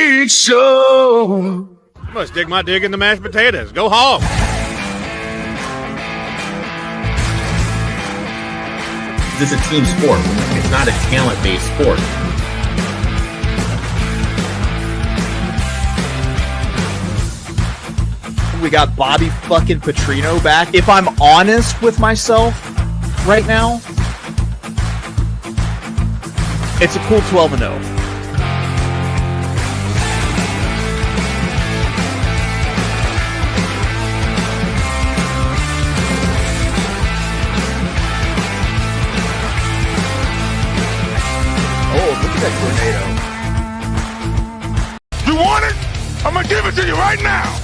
Tailgate Show. Must dig my dig in the mashed potatoes. Go hog. It's a team sport. It's not a talent-based sport. We got Bobby fucking Petrino back. If I'm honest with myself right now, it's a cool 12-0. Tornado. You want it? I'm gonna give it to you right now.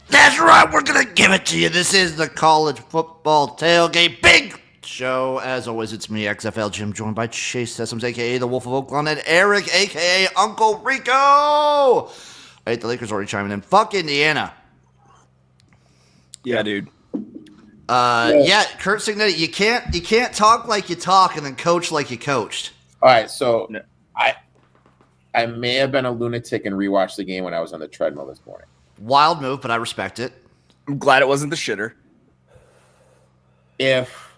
That's right, we're gonna give it to you. This is the College Football Tailgate Big Show. As always, it's me, XFL Jim, joined by Chase Sessoms, a.k.a. the Wolf of Oaklawn, and Eric, a.k.a. Uncle Rico. Hey, the Lakers already chiming in. Fuck Indiana. Yeah, dude. Yeah, Kurt Signetti, you can't talk like you talk and then coach like you coached. All right, so I may have been a lunatic and rewatched the game when I was on the treadmill this morning. Wild move, but I respect it. I'm glad it wasn't the shitter. If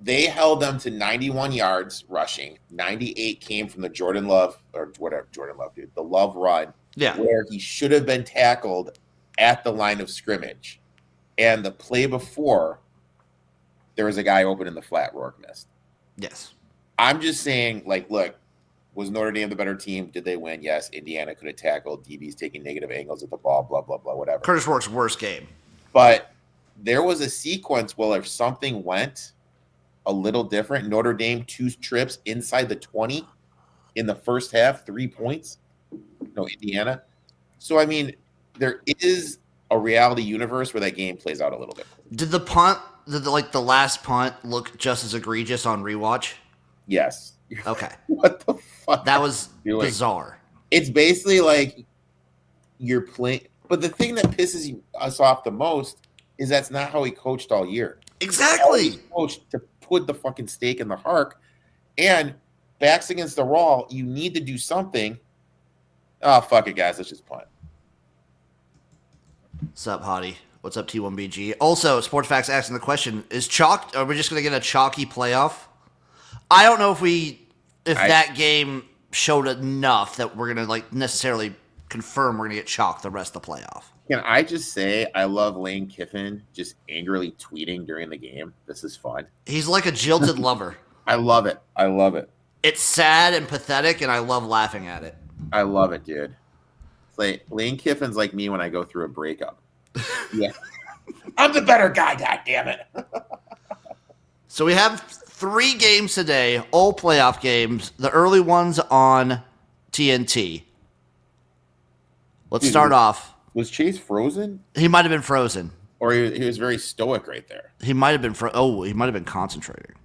they held them to 91 yards rushing, 98 came from the Jordan Love, or whatever Jordan Love did, the Love run, where he should have been tackled at the line of scrimmage. And the play before, there was a guy open in the flat, Rourke missed. Yes. I'm just saying, like, look, was Notre Dame the better team? Did they win? Yes. Indiana could have tackled. DB's taking negative angles at the ball, blah, blah, blah, whatever. Curtis Rourke's worst game. But there was a sequence where if something went a little different, Notre Dame 2 trips inside the 20 in the first half, 3 points. No, Indiana. So, I mean, there is a reality universe where that game plays out a little bit. Did the punt, the last punt, look just as egregious on rewatch? Yes. Okay. What the fuck? That was bizarre. It's basically like you're playing. But the thing that pisses us off the most is that's not how he coached all year. Exactly. He coached to put the fucking stake in the heart. And backs against the wall, you need to do something. Oh, fuck it, guys. Let's just punt. What's up, Hottie? What's up, T1BG? Also, Sports Facts asking the question, are we just going to get a chalky playoff? I don't know if that game showed enough that we're going to necessarily confirm we're going to get chalked the rest of the playoff. Can I just say I love Lane Kiffin just angrily tweeting during the game. This is fun. He's like a jilted lover. I love it. I love it. It's sad and pathetic, and I love laughing at it. I love it, dude. It's like Lane Kiffin's like me when I go through a breakup. Yeah. I'm the better guy, goddammit. So we have 3 games today, all playoff games. The early ones on TNT. Let's start off. Was Chase frozen? He might have been frozen. Or he was very stoic right there. He might have been he might have been concentrating.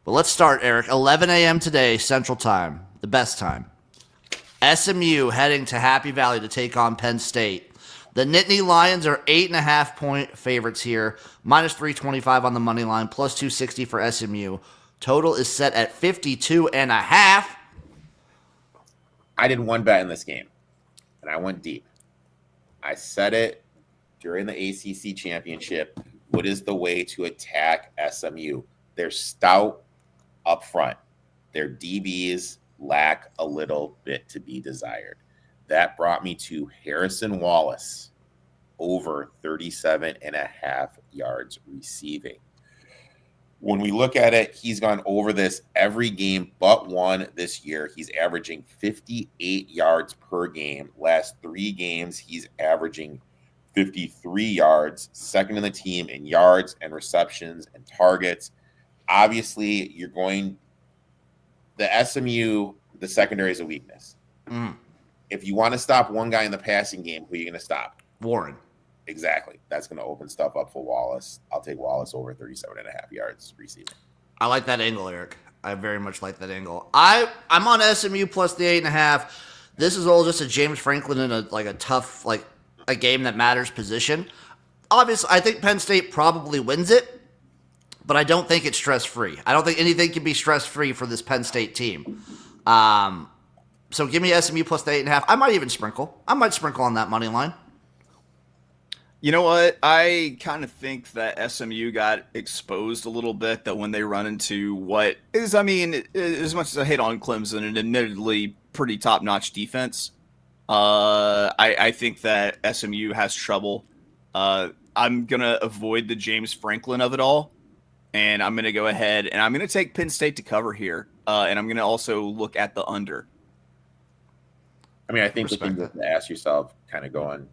But let's start, Eric. 11 a.m. today, Central Time, the best time. SMU heading to Happy Valley to take on Penn State. The Nittany Lions are 8.5-point favorites here, minus 325 on the money line, plus 260 for SMU. Total is set at 52.5. I did one bet in this game, and I went deep. I said it during the ACC championship. What is the way to attack SMU? They're stout up front. Their DBs lack a little bit to be desired. That brought me to Harrison Wallace, over 37.5 yards receiving. When we look at it, he's gone over this every game but one this year. He's averaging 58 yards per game. Last 3 games, he's averaging 53 yards, second in the team in yards and receptions and targets. Obviously, the SMU, the secondary is a weakness. If you want to stop one guy in the passing game, who are you going to stop? Warren. Exactly. That's going to open stuff up for Wallace. I'll take Wallace over 37.5 yards receiving. I like that angle, Eric. I very much like that angle. I'm on SMU plus the 8.5. This is all just a James Franklin in a tough, a game that matters position. Obviously, I think Penn State probably wins it, but I don't think it's stress-free. I don't think anything can be stress-free for this Penn State team. So give me SMU plus the 8.5. I might even sprinkle. I might sprinkle on that money line. You know what? I kind of think that SMU got exposed a little bit, that when they run into what is, I mean, as much as I hate on Clemson, an admittedly pretty top-notch defense, I think that SMU has trouble. I'm going to avoid the James Franklin of it all, and I'm going to go ahead and I'm going to take Penn State to cover here, and I'm going to also look at the under. I mean, I think the Respect thing that. to ask yourself, kind of going,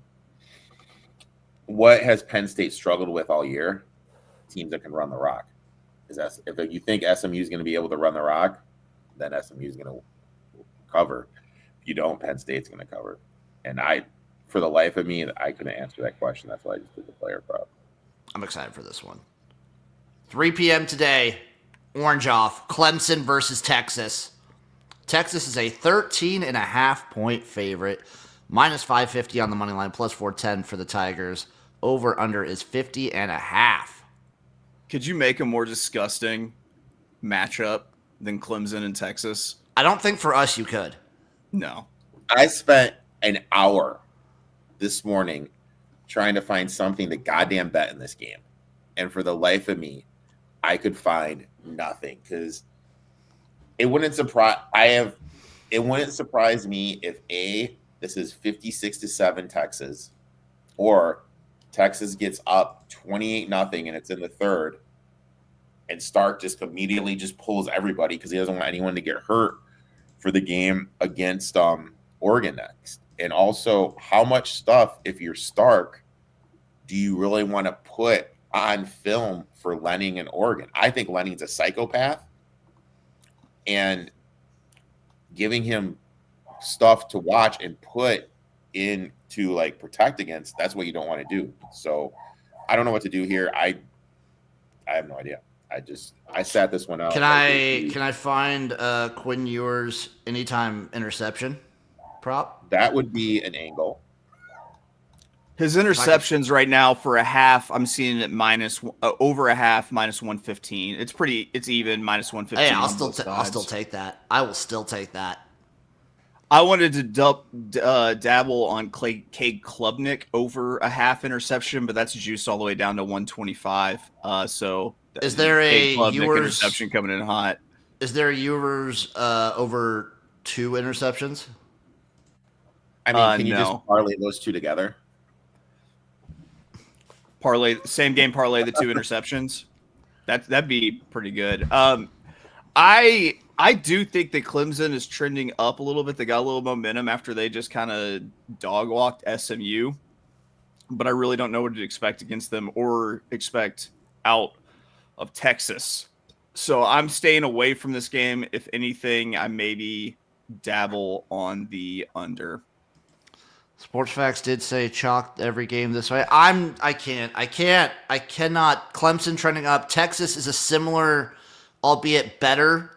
what has Penn State struggled with all year? Teams that can run the rock. If you think SMU is going to be able to run the rock, then SMU is going to cover. If you don't, Penn State's going to cover. And for the life of me, I couldn't answer that question. That's why I just did the player prop. I'm excited for this one. 3 p.m. today, orange off, Clemson versus Texas. Texas is a 13.5-point favorite. Minus 550 on the money line, plus 410 for the Tigers. Over under is 50.5. Could you make a more disgusting matchup than Clemson and Texas? I don't think for us you could. No. I spent an hour this morning trying to find something to goddamn bet in this game. And for the life of me, I could find nothing, because it wouldn't surprise me if this is 56-7 Texas, or Texas gets up 28-0 and it's in the third, and Stark just immediately just pulls everybody because he doesn't want anyone to get hurt for the game against Oregon next. And also, how much stuff, if you're Stark, do you really want to put on film for Lenning and Oregon? I think Lenning's a psychopath, and giving him stuff to watch and put in to like protect against, that's what you don't want to do. So I don't know what to do here. I have no idea. I sat this one out. Can I find Quinn Ewers anytime interception prop? That would be an angle. His interceptions right now for a half, I'm seeing it over a half, minus 115. It's even, minus 115. Hey, I'll still take that. I will still take that. I wanted to dabble on Cade Klubnik over a half interception, but that's juiced all the way down to 125. So is there a Ewers interception coming in hot? Is there a Ewers over 2 interceptions? I mean, can you just parlay those two together? Parlay, same game parlay the 2 interceptions. That'd be pretty good. I do think that Clemson is trending up a little bit. They got a little momentum after they just kind of dog walked SMU, but I really don't know what to expect against them or expect out of Texas. So I'm staying away from this game. If anything, I maybe dabble on the under. Sports Facts did say chalked every game this way. I cannot. Clemson trending up. Texas is a similar, albeit better,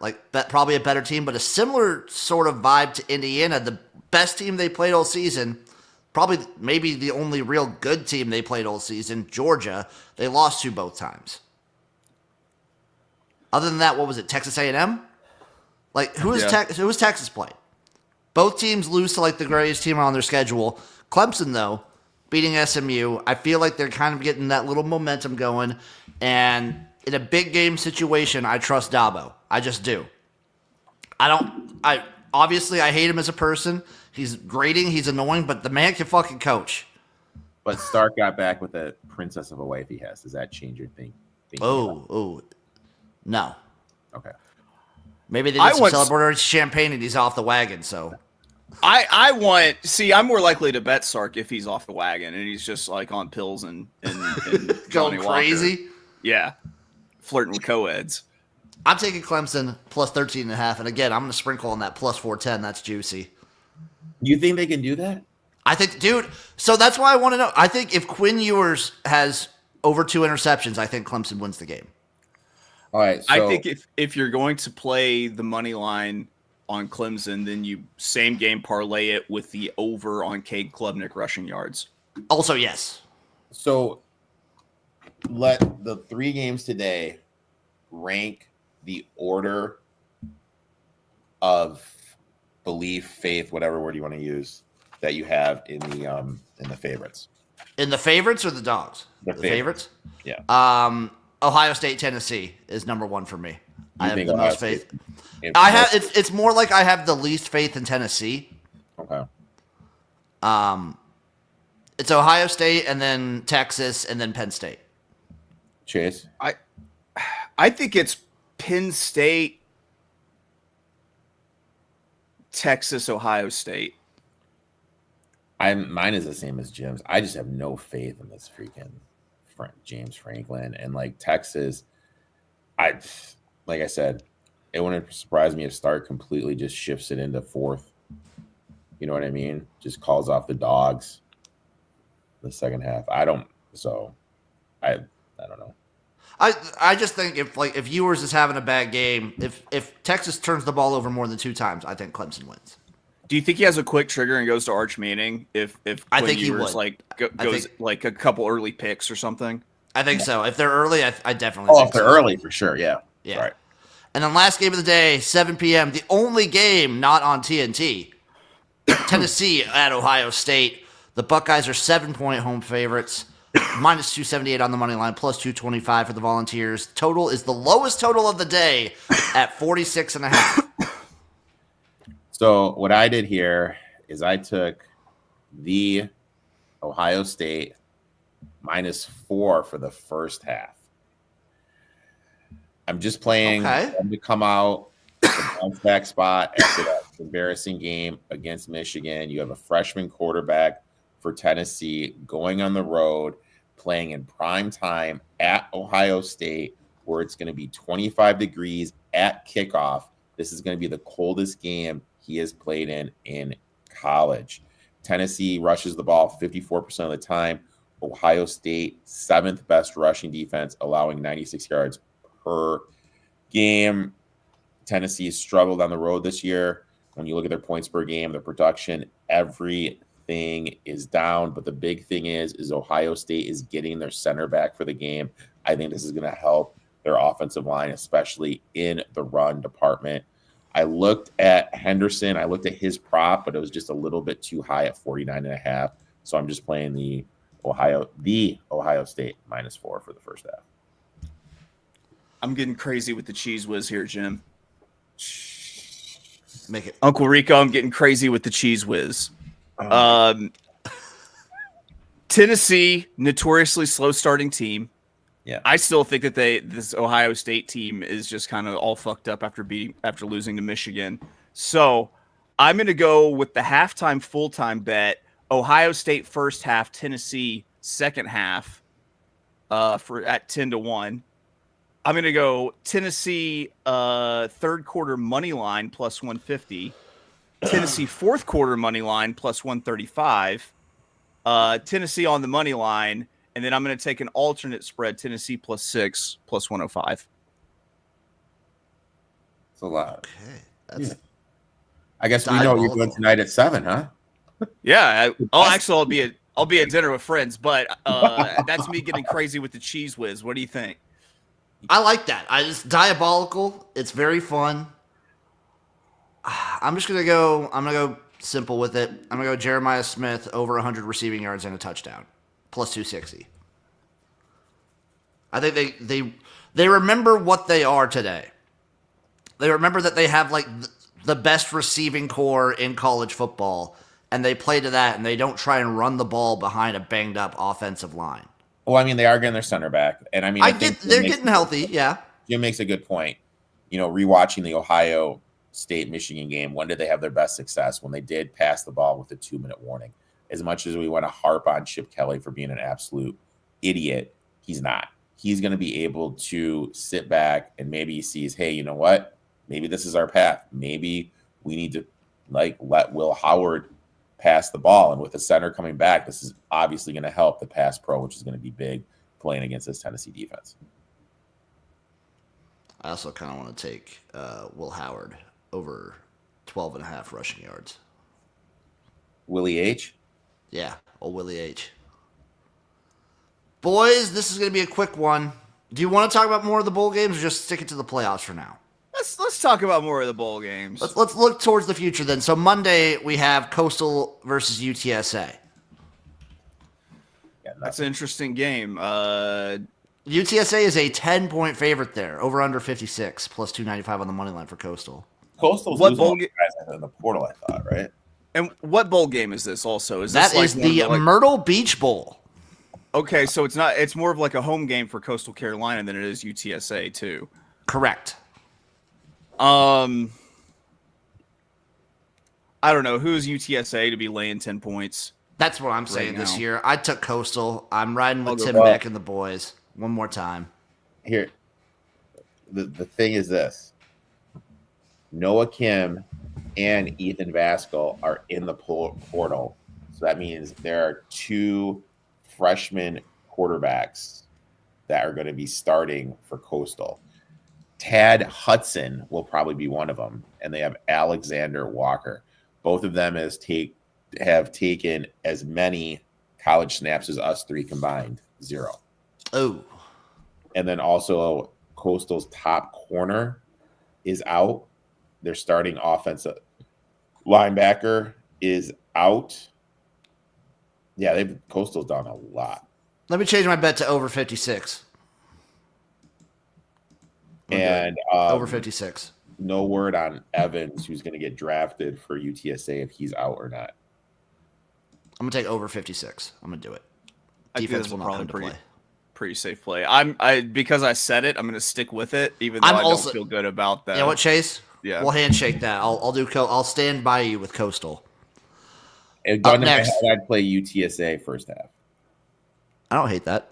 probably a better team, but a similar sort of vibe to Indiana. The best team they played all season, probably maybe the only real good team they played all season, Georgia. They lost to both times. Other than that, what was it? Texas A&M? Who was Texas played? Both teams lose to the greatest team on their schedule. Clemson, though, beating SMU. I feel like they're kind of getting that little momentum going. And in a big game situation, I trust Dabo. I just do. Obviously, I hate him as a person. He's grating. He's annoying, but the man can fucking coach. But Stark got back with a princess of a wife he has. Does that change your thing? No. Okay. Maybe they did some celebratory champagne and he's off the wagon, so. I'm more likely to bet Sark if he's off the wagon and he's just on pills and going crazy. Walker. Yeah. Flirting with co-eds. I'm taking Clemson plus 13.5. And again, I'm going to sprinkle on that plus 410. That's juicy. You think they can do that? I think, dude. So that's why I want to know. I think if Quinn Ewers has over 2 interceptions, I think Clemson wins the game. All right. So, I think if you're going to play the money line on Clemson, then you same game parlay it with the over on Cade Klubnik rushing yards. Also, yes. So let the 3 games today rank the order of belief, faith, whatever word you want to use, that you have in the favorites? In the favorites or the dogs? The favorites? Yeah. Ohio State, Tennessee is number one for me. I have think the Ohio most faith. State- I have it's more like I have the least faith in Tennessee. Okay. It's Ohio State and then Texas and then Penn State. Chase? I think it's Penn State, Texas, Ohio State. Mine is the same as Jim's. I just have no faith in this freaking James Franklin and like Texas. Like I said, it wouldn't surprise me if Stark completely just shifts it into fourth. You know what I mean? Just calls off the dogs the second half. I don't know. I just think if Ewers is having a bad game, if Texas turns the ball over more than 2 times, I think Clemson wins. Do you think he has a quick trigger and goes to Arch Manning if I Quinn think he Ewers, would. goes like a couple early picks or something? I think so. If they're early, I definitely Oh, think if they're so. early, for sure, yeah. Yeah. Right. And then last game of the day, 7 p.m., the only game not on TNT, Tennessee at Ohio State. The Buckeyes are 7-point home favorites, minus 278 on the money line, plus 225 for the Volunteers. Total is the lowest total of the day at 46.5. So what I did here is I took the Ohio State -4 for the first half. I'm just playing them to come out the bounce back spot after that embarrassing game against Michigan. You have a freshman quarterback for Tennessee going on the road, playing in prime time at Ohio State, where it's going to be 25 degrees at kickoff. This is going to be the coldest game he has played in college. Tennessee rushes the ball 54% of the time. Ohio State, 7th best rushing defense, allowing 96 yards per game. Tennessee has struggled on the road this year. When you look at their points per game, their production, everything is down. But the big thing is Ohio State is getting their center back for the game. I think this is going to help their offensive line, especially in the run department. I looked at Henderson. I looked at his prop, but it was just a little bit too high at 49.5. So I'm just playing the Ohio State -4 for the first half. I'm getting crazy with the cheese whiz here, Jim. Make it. Uncle Rico, I'm getting crazy with the cheese whiz. Tennessee, notoriously slow starting team. Yeah, I still think that this Ohio State team is just kind of all fucked up after losing to Michigan. So I'm going to go with the halftime full-time bet. Ohio State first half, Tennessee second half, at 10-1. I'm going to go Tennessee third quarter money line plus 150. Tennessee fourth quarter money line plus 135. Tennessee on the money line. And then I'm going to take an alternate spread, Tennessee +6, plus 105. it's a lot. Okay. I guess we know what you're doing tonight at 7, huh? Yeah. Actually, I'll be at dinner with friends, but that's me getting crazy with the cheese whiz. What do you think? I like that. It's diabolical. It's very fun. I'm gonna go simple with it. I'm gonna go Jeremiah Smith over 100 receiving yards and a touchdown, plus 260. I think they remember what they are today. They remember that they have like the best receiving core in college football, and they play to that, and they don't try and run the ball behind a banged up offensive line. Well, I mean, they are getting their center back, and I mean, They're getting healthy. Yeah, Jim makes a good point. You know, rewatching the Ohio State Michigan game, when did they have their best success? When they did pass the ball with a 2-minute warning. As much as we want to harp on Chip Kelly for being an absolute idiot, he's not. He's going to be able to sit back and maybe he sees, hey, you know what? Maybe this is our path. Maybe we need to let Will Howard pass the ball. And with the center coming back, this is obviously going to help the pass pro, which is going to be big playing against this Tennessee defense. I also kind of want to take Will Howard over 12.5 rushing yards. Willie H? Yeah, old Willie H. Boys, this is going to be a quick one. Do you want to talk about more of the bowl games or just stick it to the playoffs for now? let's talk about more of the bowl games. Let's look towards the future then. So Monday we have Coastal versus UTSA. Yeah, That's an interesting game. UTSA is a 10-point favorite there, over under 56, plus 295 on the money line for Coastal. Coastal's What losing bowl all the guys in the portal, I thought, right? And what bowl game is this? Also, is That this like is one of the like- Myrtle Beach Bowl. Okay, so it's not. It's more of like a home game for Coastal Carolina than it is UTSA too. Correct. I don't know who's UTSA to be laying 10 points. That's what I'm saying this now. year. I took Coastal. I'm riding with I'll go Tim back. Beck and the boys. One more time. Here, the thing is this: Noah Kim and Ethan Vasco are in the portal, so that means there are 2 freshman quarterbacks that are going to be starting for Coastal. Tad Hudson will probably be one of them, and they have Alexander Walker. Both of them have taken as many college snaps as us 3 combined, 0. Oh, And then also Coastal's top corner is out. Their starting offensive linebacker is out. Yeah, Coastal's done a lot. let me change my bet to over 56. And Over 56. no word on Evans, who's going to get drafted for UTSA, if he's out or not. I'm gonna take over 56. I'm gonna do it. I think Defense this will will not probably come to play. pretty safe play. Because I said it, I'm going to stick with it, even though I'm I also- don't feel good about that. You know what, Chase? Yeah. We'll handshake that. I'll stand by you with Coastal. And Up gun to my next. head, I'd play UTSA first half. I don't hate that.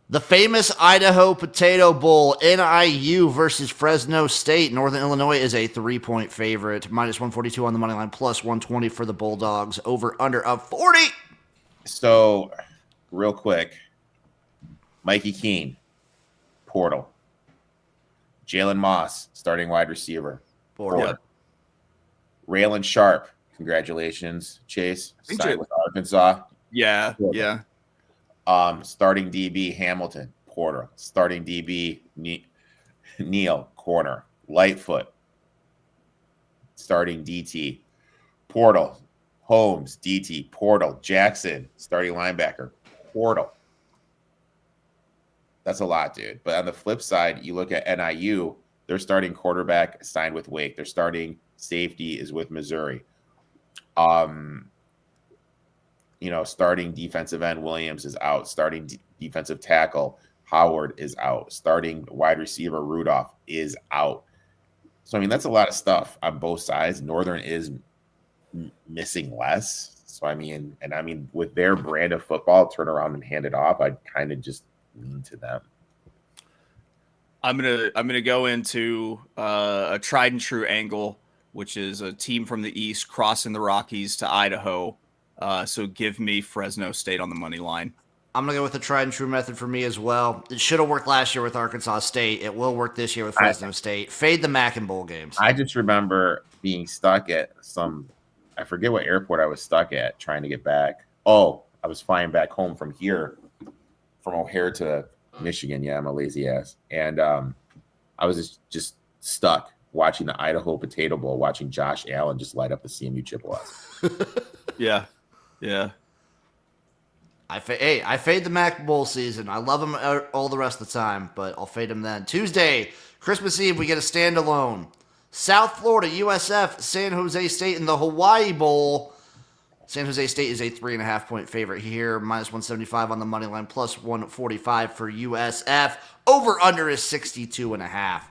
The famous Idaho Potato Bowl, NIU versus Fresno State. Northern Illinois is a 3-point favorite. Minus 142 on the money line, plus 120 for the Bulldogs. Over under of 40. So, real quick, Mikey Keene, portal. Jalen Moss, starting wide receiver. Portal. Raylan Sharp, congratulations, Chase. think Signed Jalen- with Arkansas. Yeah, Portal. yeah. Starting DB Hamilton, portal. Starting DB Neal, corner. Lightfoot, starting DT, portal. Holmes, DT, portal. Jackson, starting linebacker, portal. That's a lot, dude. But on the flip side, you look at NIU, their starting quarterback signed with Wake. Their starting safety is with Missouri. Starting defensive end Williams is out. Starting defensive tackle Howard is out. Starting wide receiver Rudolph is out. So, that's a lot of stuff on both sides. Northern is missing less. So, with their brand of football, turn around and hand it off, I'd kind of just lean to them. I'm gonna go into a tried and true angle, which is a team from the East crossing the Rockies to Idaho. So give me Fresno State on the money line. I'm going to go with the tried and true method for me as well. It should have worked last year with Arkansas State. It will work this year with Fresno State. Fade the Mac in bowl games. I just remember being stuck at I forget what airport I was stuck at trying to get back. Oh, I was flying back home from O'Hare to Michigan. Yeah, I'm a lazy ass. And I was just stuck watching the Idaho Potato Bowl, watching Josh Allen just light up the CMU Chippewas. Yeah, yeah. I fade the Mac bowl season. I love them all the rest of the time, but I'll fade them then. Tuesday, Christmas Eve, we get a standalone. South Florida, USF, San Jose State in the Hawaii Bowl. San Jose State is a 3.5-point favorite here. Minus 175 on the money line, plus 145 for USF. Over under is 62.5.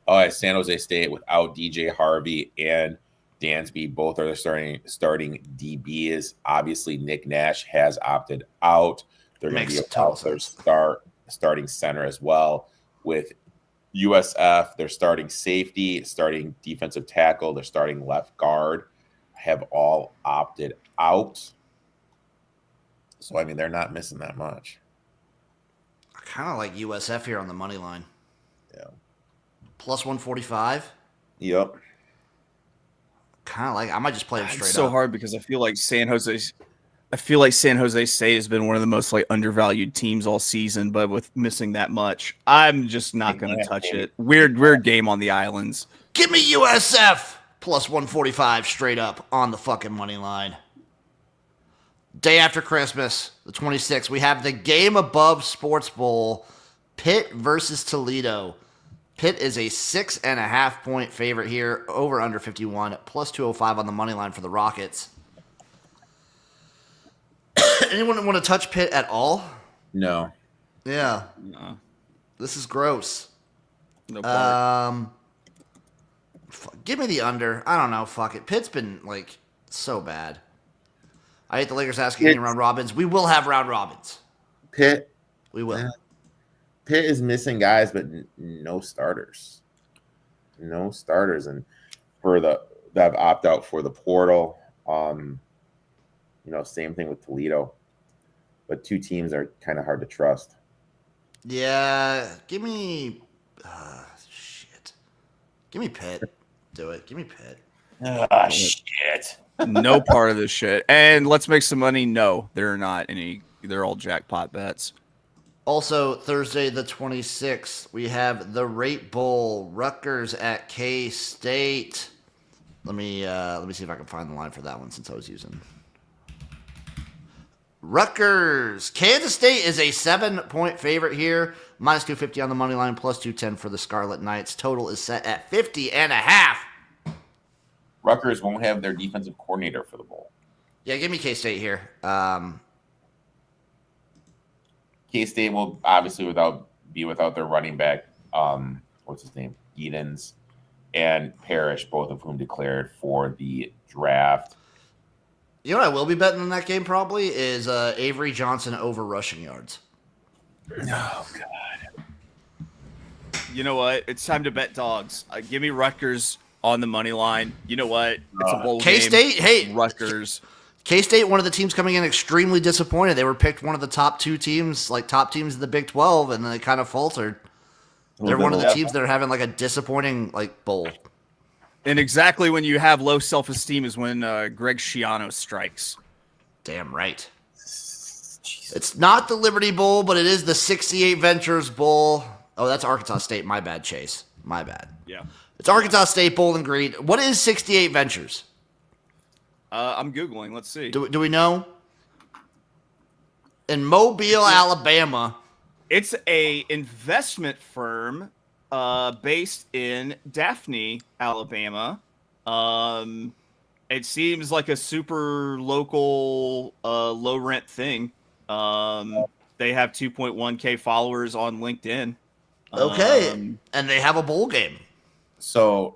Oh, at San Jose State without DJ Harvey and Dansby, both are the starting DBs. Obviously, Nick Nash has opted out. They're going to be without their starting center as well. With USF, their starting safety, starting defensive tackle, their starting left guard have all opted out. So, they're not missing that much. I kind of like USF here on the money line. Yeah. Plus 145. Yep. Kind of like, I might just play them straight It's so up. hard because I feel like San Jose I feel like San Jose State has been one of the most like undervalued teams all season, but with missing that much, I'm just not going to touch it. Weird game on the islands. Give me USF plus 145 straight up on the fucking money line. Day after Christmas, the 26th, we have the game above Sports Bowl, Pitt versus Toledo. Pitt is a 6.5 point favorite here, over under 51, plus 205 on the money line for the Rockets. Anyone want to touch Pitt at all? No. Yeah. No. This is gross. No part. Give me the under. I don't know. Fuck it. Pitt's been like so bad. I hate the Lakers asking any round robins. We will have round robins. Pitt. We will. Pitt is missing guys, but no starters. No starters, and for that opt out for the portal. Same thing with Toledo. But two teams are kind of hard to trust. Yeah, give me shit. Give me Pitt. Do it. Give me Pitt. Shit. No part of this shit. And let's make some money. No, they're not any. They're all jackpot bets. Also, Thursday the 26th, we have the Rate Bowl, Rutgers at K-State. Let me see if I can find the line for that one since I was using Rutgers. Kansas State is a 7-point favorite here. Minus 250 on the money line, plus 210 for the Scarlet Knights. Total is set at 50.5. Rutgers won't have their defensive coordinator for the bowl. Yeah, give me K-State here. K-State will obviously without their running back, what's his name? Edens and Parrish, both of whom declared for the draft. You know what I will be betting in that game probably is Avery Johnson over rushing yards. Oh, God. You know what? It's time to bet dogs. Give me Rutgers on the money line. You know what? It's a bowl K-State, game. hey. Rutgers. K-State, one of the teams coming in extremely disappointed. They were picked one of the top teams in the Big 12, and then they kind of faltered. They're one of the teams that are having like a disappointing like bowl. And exactly when you have low self-esteem is when Greg Schiano strikes. Damn right. It's not the Liberty Bowl, but it is the 68 Ventures Bowl. Oh, that's Arkansas State. My bad, Chase. My bad. Yeah. It's Arkansas State Bowling Green. What is 68 Ventures? I'm Googling. Let's see. Do we know? In Mobile, Alabama. It's a investment firm based in Daphne, Alabama. It seems like a super local, low rent thing. They have 2.1K followers on LinkedIn. Okay. And they have a bowl game. So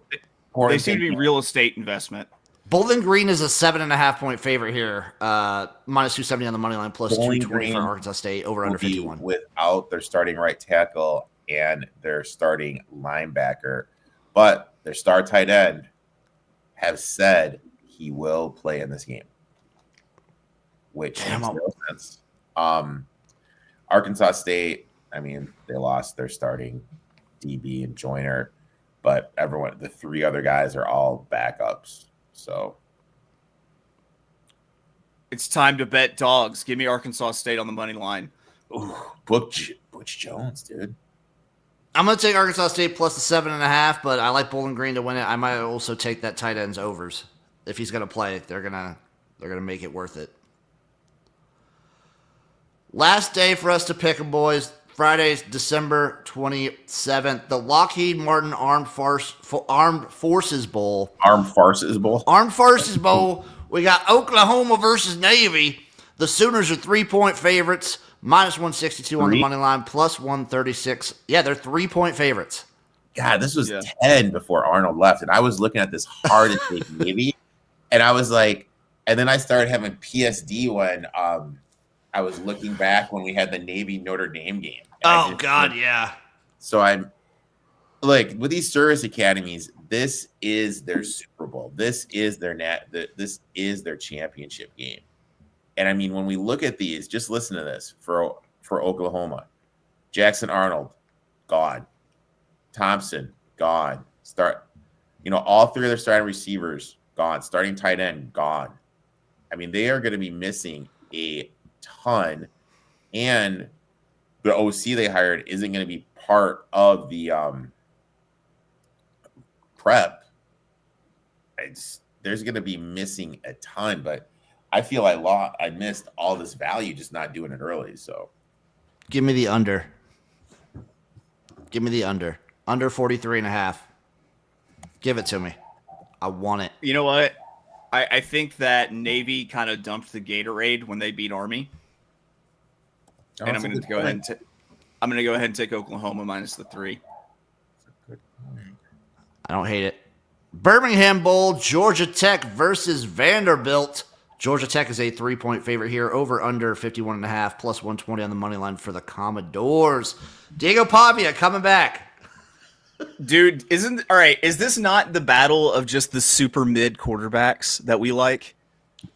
They seem to be real estate investment. Bowling Green is a 7.5 point favorite here. Minus 270 on the money line, plus Bowling 220 for Green Arkansas State, over under 51. without their starting right tackle and their starting linebacker, but their star tight end have said he will play in this game, which makes no sense. Arkansas State, I mean, they lost their starting DB and Joyner, but the three other guys are all backups. So it's time to bet dogs. Give me Arkansas State on the money line. Ooh, Butch Jones, dude. I'm going to take Arkansas State plus the 7.5, but I like Bowling Green to win it. I might also take that tight end's overs. If he's going to play, they're gonna make it worth it. Last day for us to pick 'em, boys. Friday, December 27th. The Lockheed Martin Armed Forces Bowl. Armed Forces Bowl. Armed Forces Bowl. We got Oklahoma versus Navy. The Sooners are 3-point favorites. Minus 162 on the money line, plus 136. Yeah, they're 3-point favorites. God, this was 10 before Arnold left. And I was looking at this hard to take Navy. And I was like, and then I started having PSD when I was looking back when we had the Navy Notre Dame game. Oh, God, yeah. So I'm like, with these service academies, this is their Super Bowl. This is their this is their championship game. And I mean, when we look at these, just listen to this for Oklahoma. Jackson Arnold, gone. Thompson, gone. All three of their starting receivers, gone. Starting tight end, gone. I mean, they are going to be missing a ton, and the OC they hired isn't going to be part of the prep. There's going to be missing a ton, but I feel I missed all this value just not doing it early. So Give me the under. Give me the under. Under 43.5. Give it to me. I want it. You know what? I think that Navy kind of dumped the Gatorade when they beat Army. And I'm going to go ahead and take Oklahoma minus the 3. I don't hate it. Birmingham Bowl, Georgia Tech versus Vanderbilt. Georgia Tech is a 3-point favorite here. Over under 51.5 plus 120 on the money line for the Commodores. Diego Pavia coming back. Dude, is this not the battle of just the super mid quarterbacks that we like?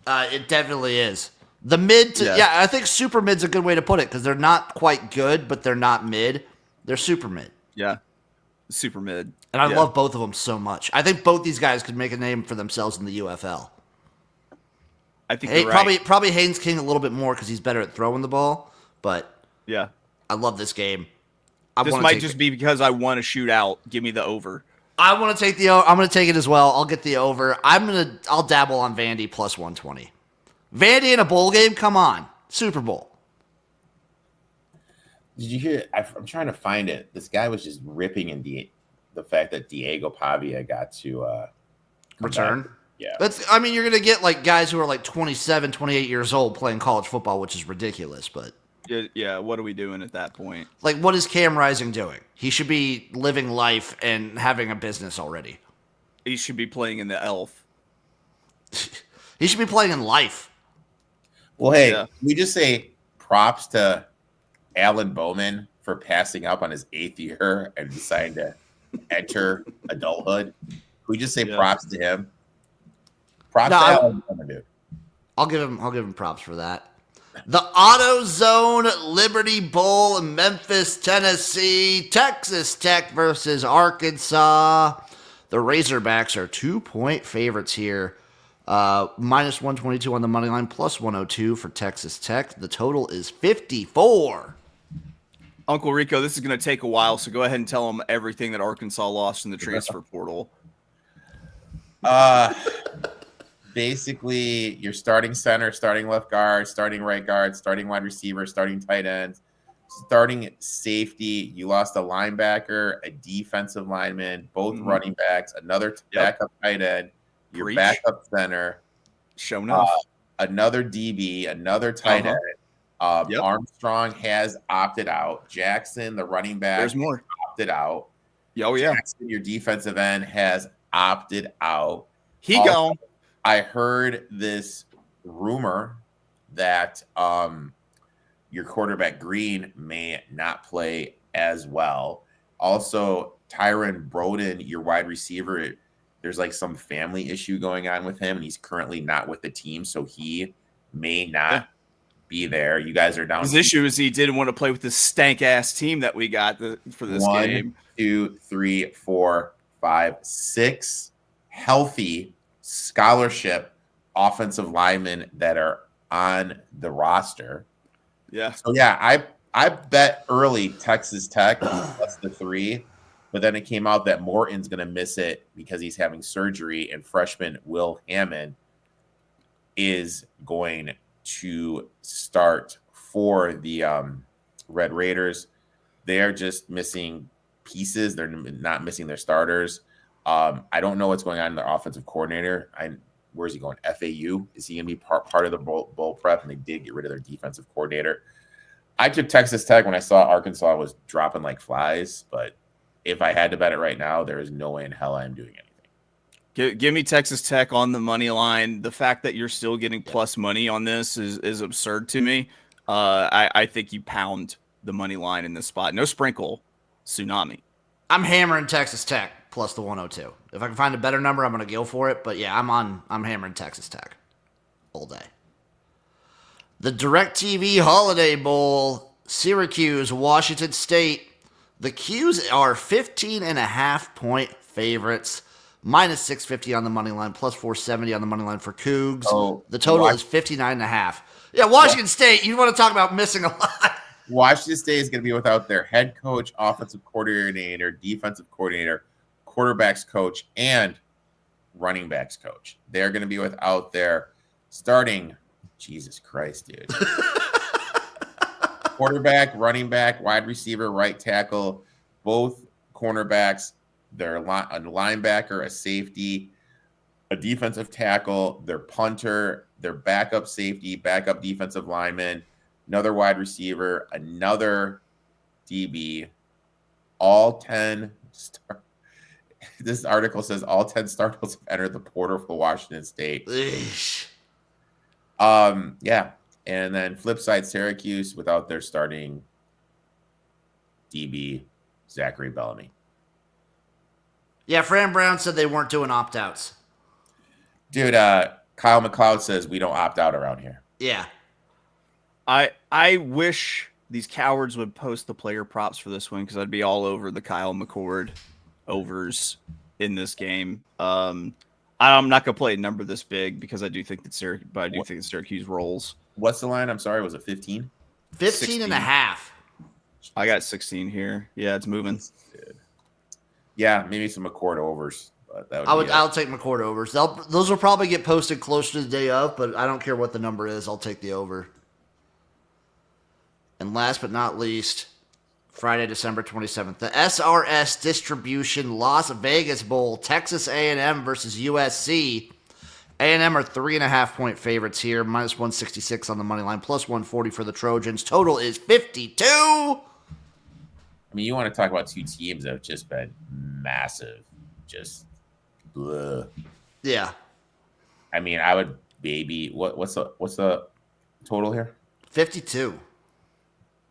It definitely is. The mid to, yeah, I think super mid's a good way to put it because they're not quite good, but they're not mid. They're super mid. Yeah. Super mid. And I love both of them so much. I think both these guys could make a name for themselves in the UFL. I think you're right. Probably Haynes King a little bit more because he's better at throwing the ball, but yeah, I love this game. This might just be because I want to shoot out. Give me the over. I want to take the over. I'm going to take it as well. I'll get the over. I'll dabble on Vandy plus 120. Vandy in a bowl game? Come on. Super Bowl. Did you hear? I'm trying to find it. This guy was just ripping in the fact that Diego Pavia got to return. Back. Yeah. You're going to get like guys who are like 27, 28 years old playing college football, which is ridiculous, but yeah, what are we doing at that point? Like, what is Cam Rising doing? He should be living life and having a business already. He should be playing in the Elf. He should be playing in life. Well, hey, can we just say props to Alan Bowman for passing up on his 8th year and deciding to enter adulthood? Can we just say props to him? Props to Alan Bowman, dude. I'll give him props for that. The AutoZone Liberty Bowl in Memphis, Tennessee. Texas Tech versus Arkansas. The Razorbacks are 2-point favorites here. Minus 122 on the money line, plus 102 for Texas Tech. The total is 54. Uncle Rico, this is going to take a while, so go ahead and tell them everything that Arkansas lost in the transfer portal. Basically, your starting center, starting left guard, starting right guard, starting wide receiver, starting tight ends, starting safety. You lost a linebacker, a defensive lineman, both running backs, another backup tight end, your backup center, another DB, another tight end. Armstrong has opted out. Jackson, the running back, opted out. Jackson, your defensive end, has opted out. Gone. I heard this rumor that your quarterback Green may not play as well. Also, Tyron Broden, your wide receiver, there's like some family issue going on with him, and he's currently not with the team, so he may not be there. You guys are down. His issue is he didn't want to play with this stank-ass team that we got for this game. 1, 2, 3, 4, 5, 6 healthy scholarship offensive linemen that are on the roster. Yeah. So yeah, I bet early Texas Tech plus the 3, but then it came out that Morton's going to miss it because he's having surgery, and freshman Will Hammond is going to start for the Red Raiders. They are just missing pieces. They're not missing their starters. I don't know what's going on in their offensive coordinator. Where's he going? FAU? Is he going to be part of the bowl prep? And they did get rid of their defensive coordinator. I took Texas Tech when I saw Arkansas was dropping like flies, but if I had to bet it right now, there is no way in hell I'm doing anything. Give me Texas Tech on the money line. The fact that you're still getting plus money on this is absurd to me. I think you pound the money line in this spot. No sprinkle, tsunami. I'm hammering Texas Tech plus the 102. If I can find a better number, I'm going to go for it. But yeah, I'm hammering Texas Tech all day. The DirecTV Holiday Bowl, Syracuse, Washington State. The Qs are 15.5-point favorites, minus 650 on the money line, plus 470 on the money line for Cougs. Oh, The total is 59.5. Yeah, Washington State, you want to talk about missing a lot. Washington State is going to be without their head coach, offensive coordinator, defensive coordinator, quarterbacks coach, and running backs coach. They're going to be without their starting, Jesus Christ, dude. Quarterback, running back, wide receiver, right tackle, both cornerbacks, their a linebacker, a safety, a defensive tackle, their punter, their backup safety, backup defensive lineman, another wide receiver, another DB, all 10 This article says all 10 starters have entered the portal for Washington State. Yeah. And then flip side, Syracuse without their starting DB, Zachary Bellamy. Yeah, Fran Brown said they weren't doing opt-outs. Dude, Kyle McLeod says we don't opt out around here. Yeah. I wish these cowards would post the player props for this one because I'd be all over the Kyle McCord overs in this game. I'm not gonna play a number this big because I do think that Syracuse rolls. What's the line? I'm sorry, was it 15? 15 and a half. I got 16 here. Yeah, it's moving. Yeah, maybe some McCord overs. But that would I'll take McCord overs. Those will probably get posted closer to the day of, but I don't care what the number is. I'll take the over. And last but not least, Friday, December 27th, the SRS Distribution Las Vegas Bowl, Texas A&M versus USC. A&M are 3.5-point favorites here, minus 166 on the money line, plus 140 for the Trojans. Total is 52. I mean, you want to talk about two teams that have just been massive, just bleh. Yeah. I mean, I would what's the total here? 52.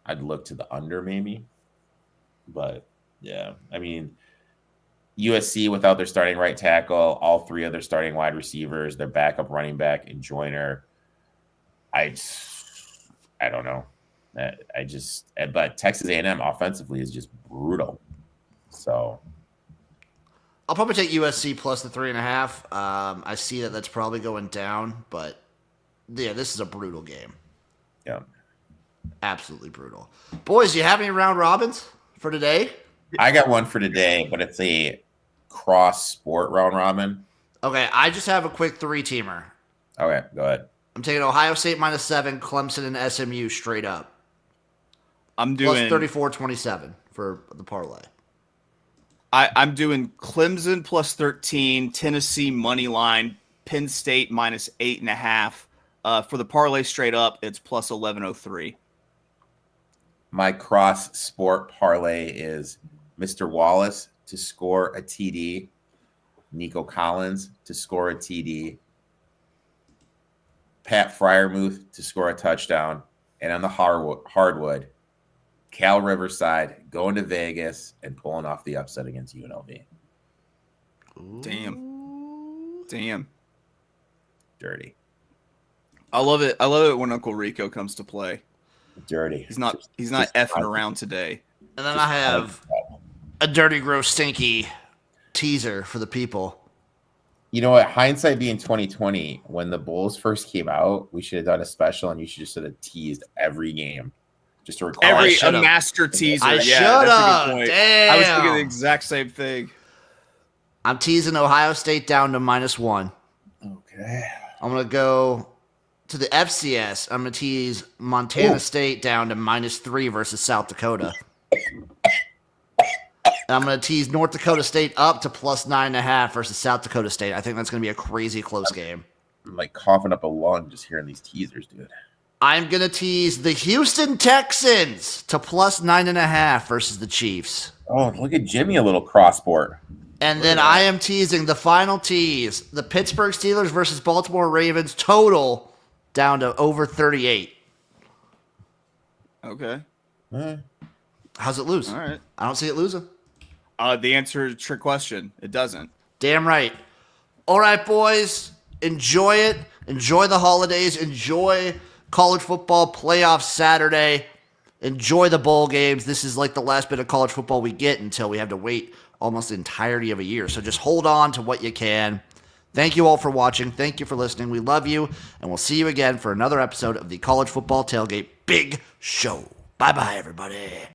I'd look to the under maybe, but yeah, I mean, USC without their starting right tackle, all three of their starting wide receivers, their backup running back and Joyner. I don't know. But Texas A&M offensively is just brutal. So I'll probably take USC plus the 3.5. I see that's probably going down, but yeah, this is a brutal game. Yeah. Absolutely brutal. Boys, do you have any round robins for today? I got one for today, but it's a cross sport round robin. Okay, I just have a quick 3-teamer. Okay, go ahead. I'm taking Ohio State minus 7, Clemson and SMU straight up. I'm doing plus 34-27 for the parlay. I'm doing Clemson plus 13, Tennessee money line, Penn State minus 8.5. For the parlay straight up, it's plus 1103. My cross sport parlay is Mr. Wallace to score a TD, Nico Collins to score a TD, Pat Fryermuth to score a touchdown, and on the hardwood, Cal Riverside going to Vegas and pulling off the upset against UNLV. Damn. Dirty. I love it. I love it when Uncle Rico comes to play. Dirty. He's not effing around today. And then I have a dirty, gross, stinky teaser for the people. You know what? Hindsight being 2020, when the Bulls first came out, we should have done a special, and you should just have teased every game, just to record a master teaser. I should have. Damn. I was thinking the exact same thing. I'm teasing Ohio State down to -1. Okay. I'm gonna go to the FCS. I'm gonna tease Montana State down to -3 versus South Dakota. And I'm going to tease North Dakota State up to plus 9.5 versus South Dakota State. I think that's going to be a crazy close game. I'm like coughing up a lung just hearing these teasers, dude. I'm going to tease the Houston Texans to plus 9.5 versus the Chiefs. Oh, look at Jimmy, a little cross sport. And then I am teasing the final tease, the Pittsburgh Steelers versus Baltimore Ravens total down to over 38. Okay. How's it lose? All right. I don't see it losing. The answer is a trick question. It doesn't. Damn right. All right, boys. Enjoy it. Enjoy the holidays. Enjoy college football playoff Saturday. Enjoy the bowl games. This is like the last bit of college football we get until we have to wait almost the entirety of a year. So just hold on to what you can. Thank you all for watching. Thank you for listening. We love you, and we'll see you again for another episode of the College Football Tailgate Big Show. Bye-bye, everybody.